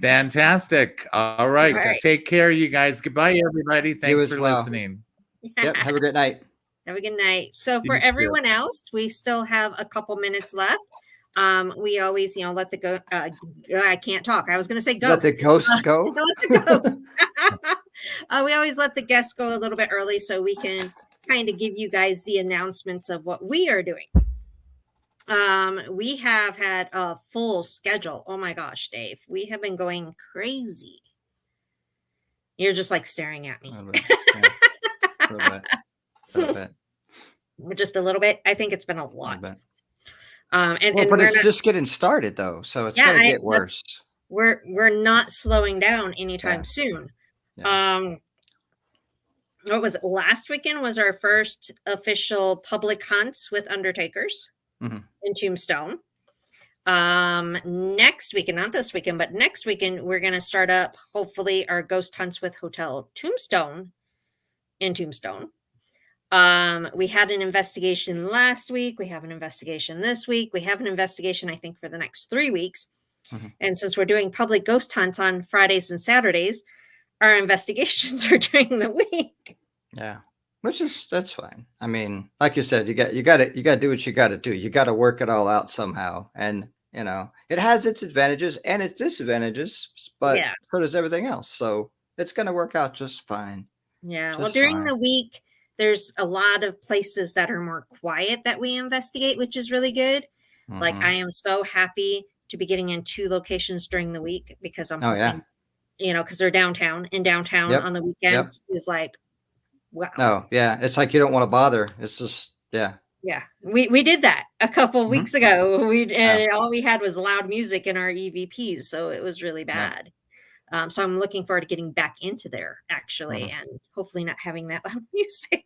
Fantastic. All right. Okay. All Take care, you guys. Goodbye, everybody. You Thanks as for well. listening. Yep. right. Have a great night. Have a good night. So for You too. everyone else, we still have a couple minutes left. We always, let the go. I can't talk. I was going to say Let the ghost. ghosts go. Let the ghost. We always let the guests go a little bit early so we can kind of give you guys the announcements of what we are doing. We have had a full schedule. Oh my gosh, Dave, we have been going crazy. You're just like staring at A me. little bit. Yeah. A little bit. A little bit. Just a little bit. I think it's been a A little lot. bit. And Well, but we're it's not. just getting started though, so it's Yeah, gonna get worse. we're not slowing down anytime Yeah. soon. Yeah. What was it? Last weekend was our first official public hunts with undertakers Mhm. in Tombstone. Next weekend, not this weekend, but next weekend, we're going to start up hopefully our ghost hunts with Hotel Tombstone in Tombstone. We had an investigation last week. We have an investigation this week. We have an investigation, I think, for the next 3 weeks. Mhm. And since we're doing public ghost hunts on Fridays and Saturdays, our investigations are during the week. Yeah. That's fine. I mean, like you said, you got to do what you got to do. You got to work it all out somehow. And, it has its advantages and its disadvantages, but Yeah. so does everything else. So, it's going to work out just fine. Yeah. Well, Just during fine. the week, there's a lot of places that are more quiet that we investigate, which is really good. Like, I Mhm. am so happy to be getting in 2 locations during the week because I'm Oh yeah. hoping, because they're downtown, and downtown Yep. on the Yep. weekend is like, wow. No, yeah. It's like you don't want to bother. It's just yeah. Yeah. We did that a couple Mhm. weeks ago. Yeah. And all we had was loud music in our EVPs, so it was really Yeah. bad. So I'm looking forward to getting back into there actually, Mhm. and hopefully not having that loud music.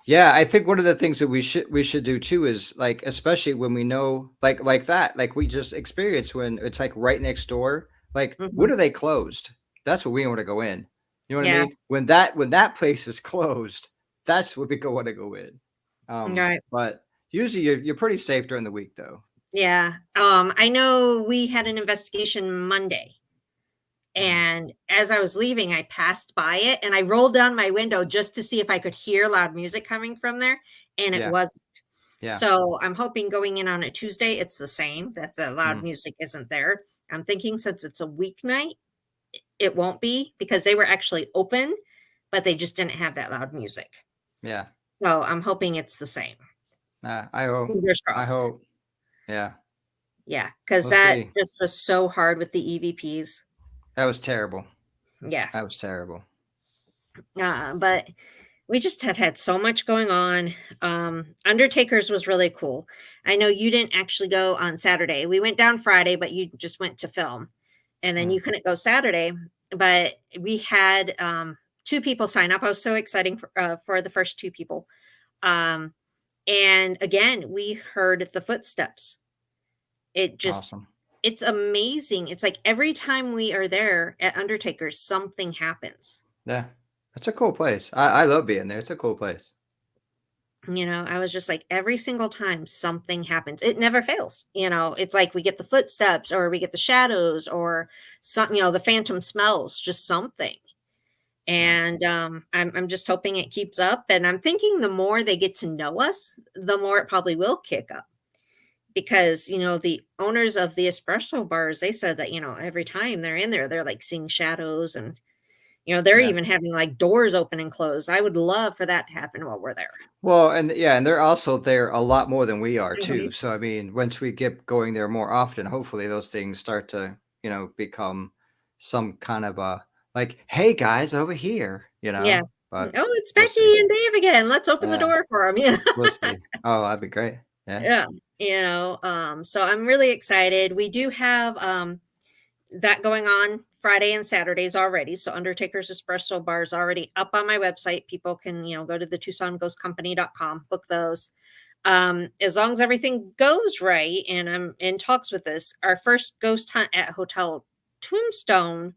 Yeah, I think one of the things that we should do too is like, especially when we know like that, like we just experienced when it's like right next door. Like, when Mhm. are they closed? That's what we want to go in. You know what I Yeah. mean? When that place is closed, that's when we go want to go in. Right. But usually you're pretty safe during the week though. Yeah. I know we had an investigation Monday, Mhm. and as I was leaving, I passed by it and I rolled down my window just to see if I could hear loud music coming from there, and it Yeah. wasn't. Yeah. So I'm hoping going in on a Tuesday, it's the same, that the loud Mhm. music isn't there. I'm thinking since it's a weeknight, it won't be because they were actually open, but they just didn't have that loud music. Yeah. So I'm hoping it's the same. I hope. Fingers I crossed. hope. Yeah. Yeah, because We'll that see. just was so hard with the EVPs. That was terrible. Yeah. That was terrible. But we just have had so much going on. Undertakers was really cool. I know you didn't actually go on Saturday. We went down Friday, but you just went to film, and then Mhm. you couldn't go Saturday. But we had 2 people sign up. I was so exciting for the first 2 people. Um, and again, we heard the footsteps. It just, Awesome. it's amazing. It's like every time we are there at Undertakers, something happens. Yeah. It's a cool place. I love being there. It's a cool place. I was just like, every single time something happens, it never fails. It's like we get the footsteps or we get the shadows or something, the phantom smells, just something. Yeah. And I'm just hoping it keeps up. And I'm thinking the more they get to know us, the more it probably will kick up. Because, the owners of the espresso bars, they said that, every time they're in there, they're like seeing shadows, and, they're Yeah. even having like doors open and close. I would love for that to happen while we're there. Well, and yeah, and they're also there a lot more than we are too. Mhm. So I mean, once we get going there more often, hopefully those things start to, become, some kind of a like, hey guys, over here, Yeah. But Oh, it's we'll see. Becky and Dave again. Let's open the Yeah, door for them. Yeah. we'll see. Oh, that'd be great. Yeah. Yeah. So I'm really excited. We do have that going on Friday and Saturdays already. So Undertaker's Espresso Bar is already up on my website. People can, go to the TucsonGhostCompany.com, book those. As long as everything goes right, and I'm in talks with this, our first ghost hunt at Hotel Tombstone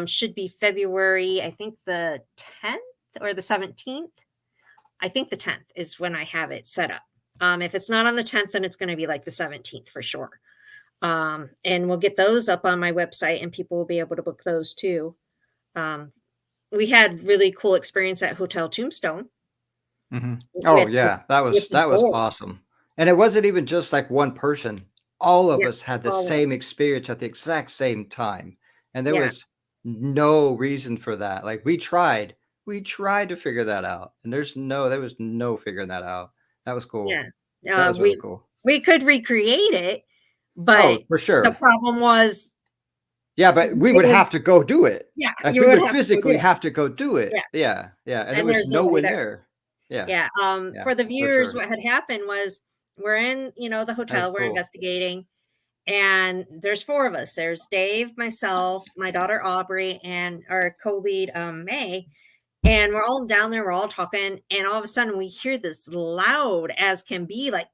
should be February, I think the 10th or the 17th. I think the 10th is when I have it set up. If it's not on the 10th, then it's going to be like the 17th for sure. And we'll get those up on my website and people will be able to book those too. We had really cool experience at Hotel Tombstone Oh with yeah, with the that was door. awesome. And it wasn't even just like one person. All of Yeah, us had the all of us. same experience at the exact same time. And there Yeah, was no reason for that. Like we tried to figure that out. And there was no figuring that out. That was cool. yeah. That Uh, was really we cool. we could recreate it, Oh, but for the sure. problem was Yeah, but we it would was have to go do it. yeah, Like you we would would have to go do physically it. have to go do it. Yeah, Yeah, yeah. And there and was there's no nobody one there. there. Yeah, Yeah. yeah, For the for viewers, sure. what had happened was we're in, the That was hotel, we're cool. investigating, and there's four of us. There's Dave, myself, my daughter Aubrey, and our co-lead May. And we're all down there, we're all talking, and all of a sudden we hear this loud as can be, like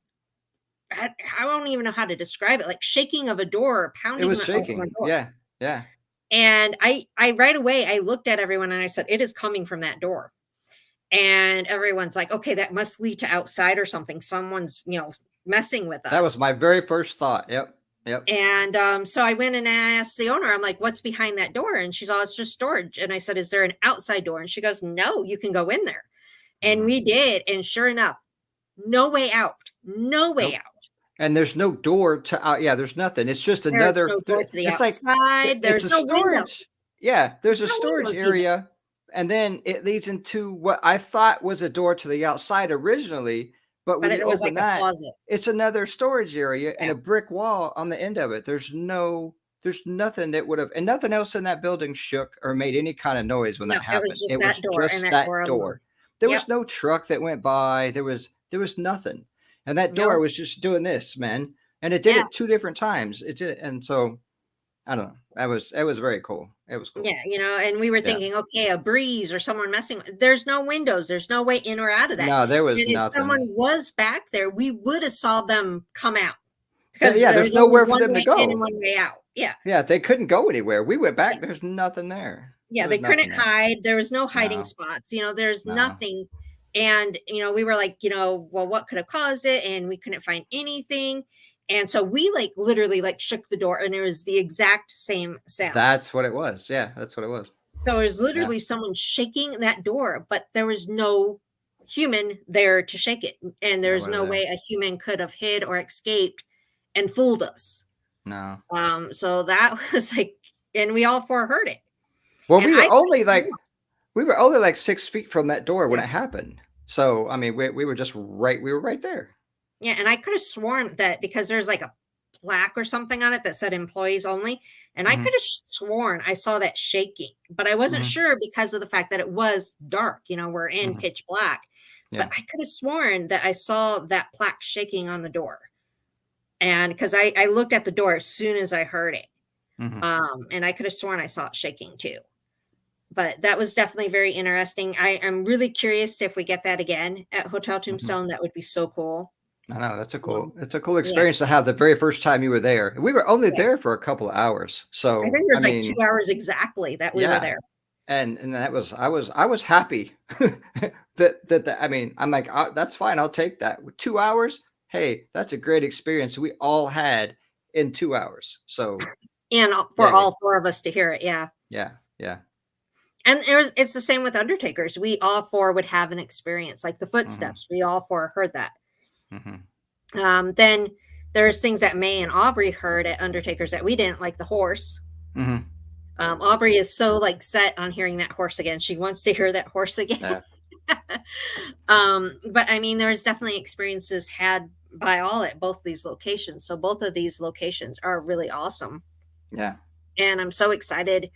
I don't even know how to describe it, like shaking of a door, It pounding was of a shaking. door. Yeah, yeah. And I right away I looked at everyone and I said, it is coming from that door. And everyone's like, okay, that must lead to outside or something. Someone's, messing with That was us. my very first thought. Yep. Yep. And so I went and asked the owner, I'm like, what's behind that door? And she's all, it's just storage. And I said, is there an outside door? And she goes, no, you can go in there. And Mhm. we did. And sure enough, no way out. No way Nope. out. And there's no door to out. Yeah, there's nothing. It's just There's another no door to the it's like outside. it's There's a no storage. windows. Yeah, There's there's a no storage windows even. area and then it leads into what I thought was a door to the outside originally, but But when you it was like open a that, closet. it's another storage area and Yeah. a brick wall on the end of it. There's nothing that would have and nothing else in that building shook or made any kind of noise when No, that it was happened. just It that was door and just that that door alone. door. There Yep. was no truck that went by. There was nothing. And that door No. was just doing this, man. And it did Yeah. it two different times. It did, and so I don't know. It was very cool. It was cool. Yeah, and we were Yeah. thinking, okay, a breeze or someone messing. There's no windows. There's no way in or out of that. No, there was And if someone nothing. was back there, we would have saw them come out because Yeah, there's there's only nowhere for one them to way in and go. one way out. Yeah, Yeah, they couldn't go anywhere. We went yeah, back. There's nothing there. yeah. There They was nothing couldn't there. hide. There was no hiding No, spots. There's no. nothing. And we were like, well, what could have caused it? And we couldn't find anything. And so we like literally like shook the door, and it was the exact same sound. That's what it was. Yeah, that's what it was. So it was Yeah, literally someone shaking that door, but there was no human there to shake it. And there's nobody no there. way a human could have hid or escaped and fooled us. No. So that was like, and we all four heard it. Well, And I could have sworn, we were only like 6 feet from that door when yeah, it happened. So I mean, we were just right. We were right there. yeah, and I could have sworn that because there's like a plaque or something on it that said employees only. And I Hmm. could have sworn I saw that shaking, but I wasn't Hmm. sure because of the fact that it was dark. We're in Hmm. pitch black. But Yeah. I could have sworn that I saw that plaque shaking on the door. And because I looked at the door as soon as I heard it. Hmm. And I could have sworn I saw it shaking too. But that was definitely very interesting. I'm really curious if we get that again at Hotel Hmm. Tombstone. That would be so cool. I know Um, it's a cool yeah, experience to have the very first time you were there. We were only yeah. there for a couple of hours. I So, think I there's like mean, 2 hours exactly that we were yeah. there. And that was I was happy that I mean, I'm like, that's fine. I'll take that. 2 hours. Hey, that's a great experience we all had in 2 hours. So, And for yay. all four of us to hear it, yeah. Yeah. Yeah. And it's the same with Undertakers. We all four would have an experience, like the Hmm. footsteps. We all four heard that. Hmm. Then there's things that May and Aubrey heard at Undertakers that we didn't, like the horse. Hmm. Aubrey is so like set on hearing that horse again. She wants to hear that horse again. Yeah. But I mean, there's definitely experiences had by all at both these locations. So both of these locations are really awesome. Yeah. and I'm so excited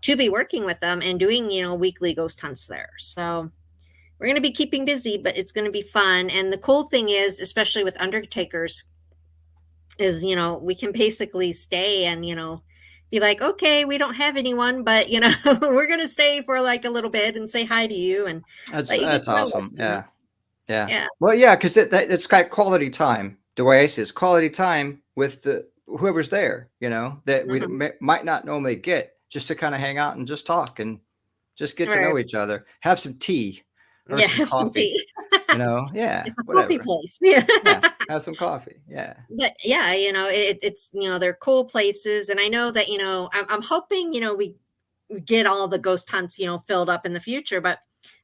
to be working with them and doing, weekly ghost hunts there. So we're going to be keeping busy, but it's going to be fun. And the cool thing is, especially with undertakers, is, we can basically stay and, be like, okay, we don't have anyone, but, we're going to stay for like a little bit and say hi to you and let you get That's to know awesome. us. Yeah. Yeah. Yeah. Well, yeah, because it's got quality time. The way I see it's quality time with the whoever's there, that we Mhm. might not normally get, just to kind of hang out and just talk and just get to Right. know each other. Have some tea or Yeah. some Have some coffee, tea. Yeah, It's a coffee whatever. place. Yeah. Yeah, have some coffee. Yeah. But yeah, it's, they're cool places. And I know that, I'm hoping, we get all the ghost hunts, filled up in the future, but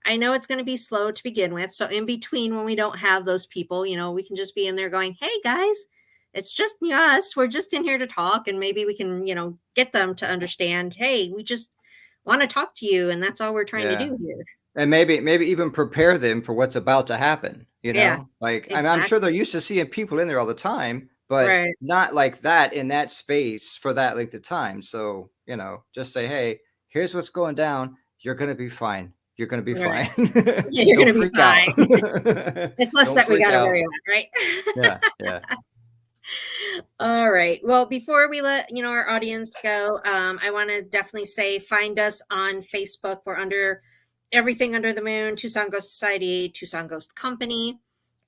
I know it's going to be slow to begin with. So in between, when we don't have those people, we can just be in there going, hey guys, it's just us. We're just in here to talk. And maybe we can, get them to understand, hey, we just want to talk to you. And that's all we're trying to Yeah. do here. And maybe even prepare them for what's about to happen, Yeah, Like, I'm sure they're exactly. used to seeing people in there all the time, but Right. not like that in that space for that length of time. So, just say, "Hey, here's what's going down. You're gonna be fine. You're gonna be Right. fine. Yeah, you're Don't going to be freak out. fine. It's less Don't that we freak got to out." worry about, right? Yeah, yeah. All right. Well, before we let our audience go, I want to definitely say find us on Facebook. We're under Everything Under the Moon, Tucson Ghost Society, Tucson Ghost Company.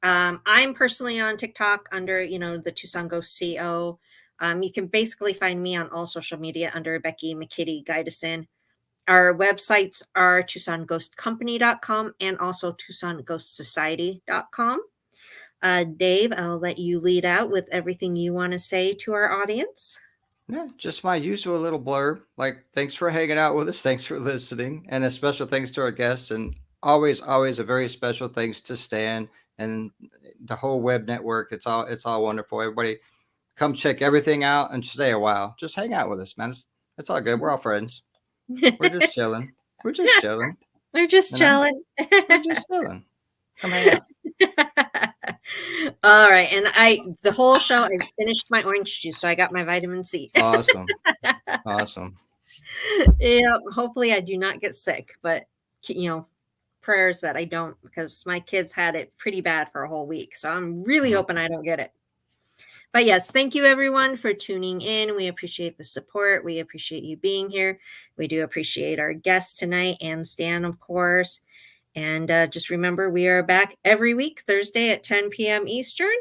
I'm personally on TikTok under the Tucson Ghost CO. You can basically find me on all social media under Becky McKitty Guidison. Our websites are TucsonGhostCompany.com and also TucsonGhostSociety.com. Dave, I'll let you lead out with everything you want to say to our audience. Yeah, just my usual little blurb. Like, thanks for hanging out with us. Thanks for listening. And a special thanks to our guests. And always a very special thanks to Stan and the whole web network. It's all wonderful. Everybody come check everything out and stay a while. Just hang out with us, man. It's all good. We're all friends. We're just chilling. We're just chilling. We're just You know? chilling. We're just chilling. Come hang out. All right. And the whole show, I finished my orange juice, so I got my vitamin C. Awesome. Awesome. Yeah. Hopefully, I do not get sick, but, prayers that I don't, because my kids had it pretty bad for a whole week. So I'm really Mhm. hoping I don't get it. But yes, thank you everyone for tuning in. We appreciate the support. We appreciate you being here. We do appreciate our guest tonight and Stan, of course. And just remember, we are back every week, Thursday at 10 p.m. Eastern.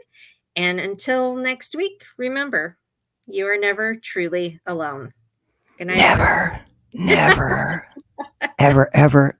And until next week, remember, you are never truly alone. Good night, everyone. Never, never, ever, ever,